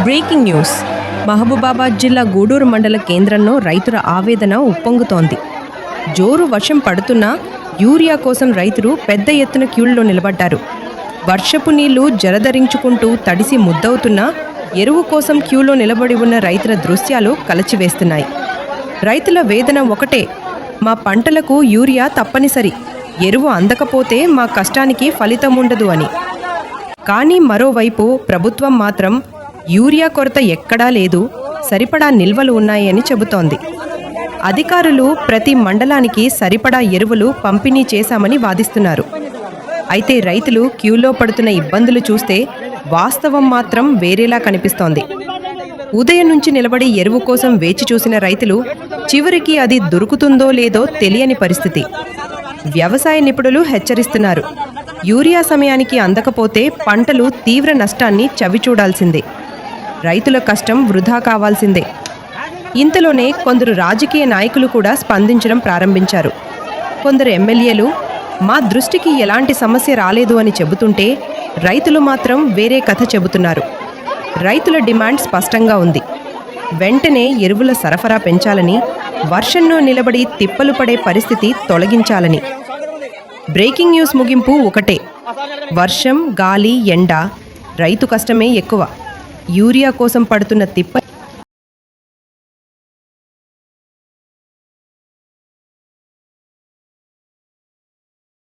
Breaking news. Mahabubabad జిల్లా గూడూరు మండల కేంద్రంలో రైతుల ఆవేదన ఉప్పొంగుతోంది. జోరు వర్షం పడుతున్నా యూరియా కోసం రైతులు పెద్ద ఎత్తున క్యూల్లో నిలబడ్డారు. వర్షపు నీళ్లు జలధరించుకుంటూ తడిసి ముద్దవుతున్నా ఎరువు కోసం క్యూలో నిలబడి ఉన్న రైతుల దృశ్యాలు కలచివేస్తున్నాయి. రైతుల వేదన ఒకటే, మా పంటలకు యూరియా తప్పనిసరి, ఎరువు అందకపోతే మా కష్టానికి ఫలితం ఉండదు అని. కానీ మరోవైపు ప్రభుత్వం మాత్రం యూరియా కొరత ఎక్కడా లేదు, సరిపడా నిల్వలు ఉన్నాయని చెబుతోంది. అధికారులు ప్రతి మండలానికి సరిపడా ఎరువులు పంపిణీ చేశామని వాదిస్తున్నారు. అయితే రైతులు క్యూలో పడుతున్న ఇబ్బందులు చూస్తే వాస్తవం మాత్రం వేరేలా కనిపిస్తోంది. ఉదయం నుంచి నిలబడి ఎరువు కోసం వేచి చూసిన రైతులు చివరికి అది దొరుకుతుందో లేదో తెలియని పరిస్థితి. వ్యవసాయ నిపుణులు హెచ్చరిస్తున్నారు, యూరియా సమయానికి అందకపోతే పంటలు తీవ్ర నష్టాన్ని చవిచూడాల్సిందే, రైతుల కష్టం వృధా కావాల్సిందే. ఇంతలోనే కొందరు రాజకీయ నాయకులు కూడా స్పందించడం ప్రారంభించారు. కొందరు ఎమ్మెల్యేలు మా దృష్టికి ఎలాంటి సమస్య రాలేదు అని చెబుతుంటే రైతులు మాత్రం వేరే కథ చెబుతున్నారు. రైతుల డిమాండ్ స్పష్టంగా ఉంది. వెంటనే ఎరువుల సరఫరా పెంచాలని, వర్షంలో నిలబడి తిప్పలు పడే పరిస్థితి తొలగించాలని. బ్రేకింగ్ న్యూస్ ముగింపు ఒకటే, వర్షం, గాలి, ఎండ, రైతు కష్టమే ఎక్కువ. యూరియా కోసం పడుతున్న తిప్ప